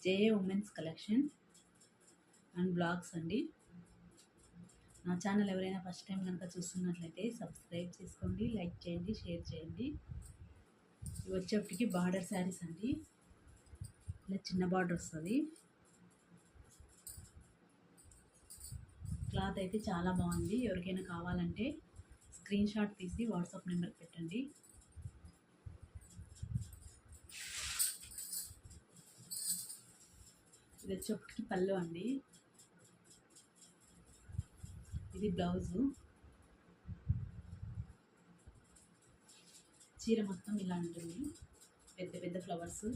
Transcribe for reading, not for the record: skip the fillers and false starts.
JA women's collection and blogs అండి. నా channel ఎవరైనా ఫస్ట్ టైం కనుక చూస్తున్నట్లయితే సబ్స్క్రైబ్ చేసుకోండి, లైక్ చేయండి, షేర్ చేయండి. ఇవి వచ్చేప్పటికి బార్డర్ శారీస్ అండి. ఇలా చిన్న బార్డర్ వస్తుంది. క్లాత్ అయితే చాలా బాగుంది. ఎవరికైనా కావాలంటే స్క్రీన్ షాట్ తీసి వాట్సాప్ నెంబర్ పెట్టండి. ఇది వచ్చేప్పటికి పళ్ళు అండి. ఇది బ్లౌజు. చీర మొత్తం ఇలా ఉంటుంది, పెద్ద పెద్ద ఫ్లవర్స్.